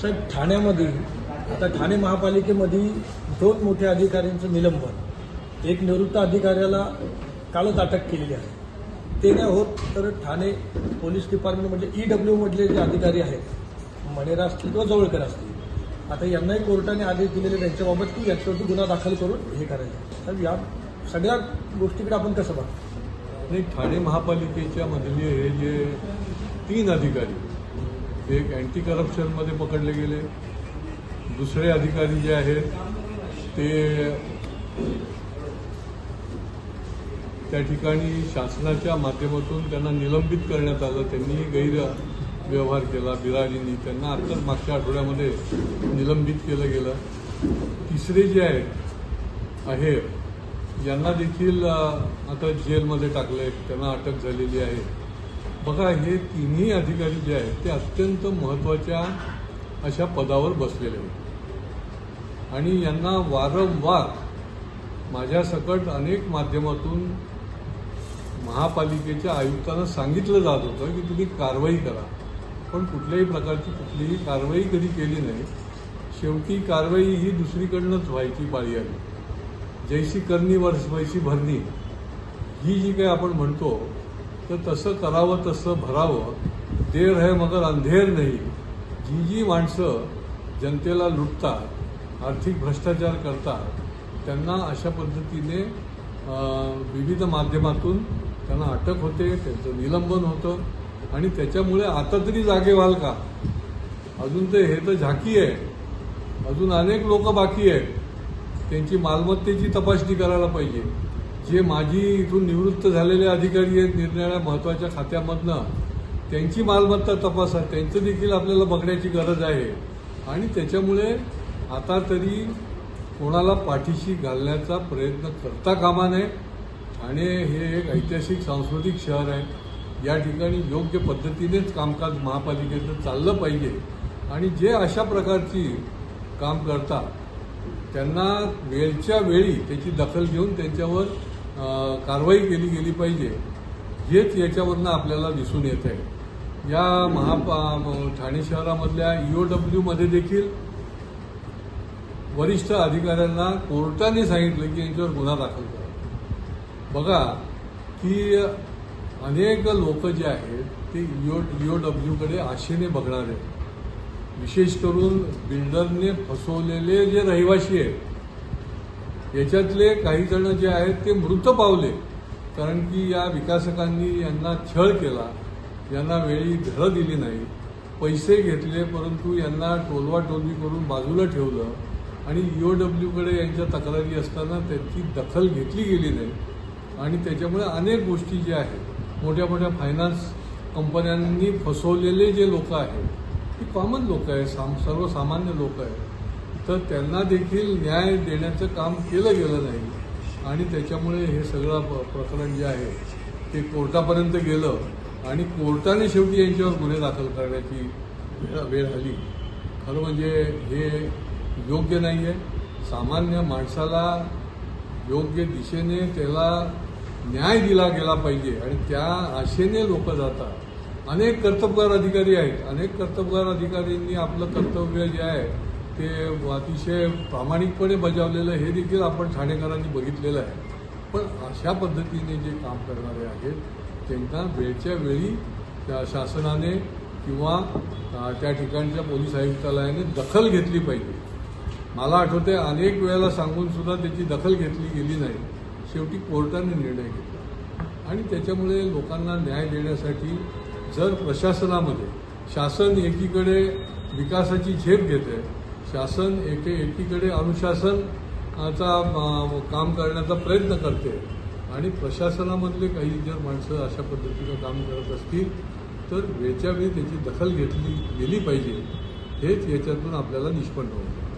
साहेब, ठाण्यामध्ये आता ठाणे महापालिकेमध्ये दोन मोठ्या अधिकाऱ्यांचं निलंबन, एक निवृत्त अधिकाऱ्याला कालच अटक केलेली आहे. ते नाही होत तर ठाणे पोलीस डिपार्टमेंटमधले EW मधले जे अधिकारी आहेत, मणेरा असतील किंवा जवळकर असतील, आता यांनाही कोर्टाने आदेश दिलेले त्यांच्याबाबत की याच्यावरती गुन्हा दाखल करून हे करायचं. तर या सगळ्या गोष्टीकडे आपण कसं बघतो? नाही, ठाणे महापालिकेच्या मधले हे जे 3 अधिकारी, एक अँटी करप्शनमध्ये पकडले गेले, दुसरे अधिकारी जे आहेत ते त्या ठिकाणी शासनाच्या माध्यमातून त्यांना निलंबित करण्यात आलं. त्यांनी गैरव्यवहार केला बिरारींनी, त्यांना आत्ताच मागच्या आठवड्यामध्ये निलंबित केलं गेलं. तिसरे जे आहेत यांना देखील आता जेलमध्ये टाकलंय, त्यांना अटक झालेली आहे. बघा, हे तिन्ही अधिकारी जे आहेत ते अत्यंत महत्त्वाच्या अशा पदावर बसलेले आहेत आणि यांना वारंवार माझ्यासकट अनेक माध्यमातून महापालिकेच्या आयुक्तांना सांगितलं जात होतं की तुम्ही कारवाई करा, पण कुठल्याही प्रकारची कुठलीही कारवाई कधी केली नाही. शेवटी कारवाई ही दुसरीकडनंच व्हायची पाळी आली. जैसी करणी वैसी भरणी ही जी काही आपण म्हणतो, तर तसं करावं तसं भरावं. देर है मगर अंधेर नाही. जी माणसं जनतेला लुटतात, आर्थिक भ्रष्टाचार करतात, त्यांना अशा पद्धतीने विविध माध्यमातून त्यांना अटक होते, त्यांचं निलंबन होतं आणि त्याच्यामुळे आता तरी जागे व्हाल का? अजून तर हे तर झाकी आहे, अजून अनेक लोक बाकी आहेत. त्यांची मालमत्तेची तपासणी करायला पाहिजे. जे माजी इथून निवृत्त झालेले अधिकारी आहेत निरनिराळ्या महत्त्वाच्या खात्यामधनं, त्यांची मालमत्ता तपासा, त्यांचं देखील आपल्याला बघण्याची गरज आहे. आणि त्याच्यामुळे आता तरी कोणाला पाठीशी घालण्याचा प्रयत्न करता कामा नये. ठाणे हे एक ऐतिहासिक सांस्कृतिक शहर आहे. या ठिकाणी योग्य पद्धतीनेच कामकाज महापालिकेचं चाललं पाहिजे आणि जे अशा प्रकारची काम करतात त्यांना वेळच्या वेळी त्याची दखल घेऊन त्यांच्यावर कारवाई केली गेली पाहिजे. हेच याच्यावरनं आपल्याला दिसून येत आहे. या ठाणे शहरामधल्या EOW मध्ये देखील वरिष्ठ अधिकाऱ्यांना कोर्टाने सांगितलं की यांच्यावर गुन्हा दाखल करा. बघा की अनेक लोक जे आहेत ते EOW कडे आशेने बघणार आहेत. विशेष करून बिल्डरने फसवलेले जे रहिवासी आहेत याच्यातले काही जण जे आहेत ते मृत पावले, कारण की या विकासकांनी यांना छळ केला, यांना वेळी घरं दिली नाही, पैसे घेतले, परंतु यांना टोलवाटोलवी करून बाजूला ठेवलं आणि EOW कडे यांच्या तक्रारी असताना त्याची दखल घेतली गेली नाही. आणि त्याच्यामुळे अनेक गोष्टी ज्या आहेत, मोठ्या मोठ्या फायनान्स कंपन्यांनी फसवलेले जे लोक आहेत ती कॉमन लोक आहेत, सर्वसामान्य लोक आहेत, तर त्यांना देखील न्याय देण्याचं काम केलं गेलं नाही. आणि त्याच्यामुळे हे सगळं प्रकरण जे आहे ते कोर्टापर्यंत गेलं आणि कोर्टाने शेवटी यांच्यावर गुन्हे दाखल करण्याची वेळ आली. खरं म्हणजे हे योग्य नाही आहे. सामान्य माणसाला योग्य दिशेने त्याला न्याय दिला गेला पाहिजे आणि त्या आशेने लोक जातात. अनेक कर्तबगार अधिकारी आहेत, अनेक कर्तबगार अधिकाऱ्यांनी आपलं कर्तव्य जे आहे ते अतिशय प्रामाणिकपणे बजावलेलं हे देखील आपण ठाणेकरांनी बघितलेलं आहे. पण अशा पद्धतीने जे काम करणारे आहेत त्यांना वेळच्या वेळी त्या शासनाने किंवा त्या ठिकाणच्या पोलीस आयुक्तालयाने दखल घेतली पाहिजे. मला आठवते अनेक वेळेला सांगून सुद्धा त्याची दखल घेतली गेली नाही. शेवटी कोर्टाने निर्णय घेतला आणि त्याच्यामुळे लोकांना न्याय देण्यासाठी जर प्रशासनामध्ये शासन एकीकडे विकासाची झेप घेते, शासन एकीकडे अनुशासनाचा काम करण्याचा प्रयत्न करते आणि प्रशासनामधले काही जर माणसं अशा पद्धतीनं काम करत असतील तर वेळच्या वेळी त्याची दखल घेतली गेली पाहिजे. हेच याच्यातून आपल्याला निष्पन्न होतं.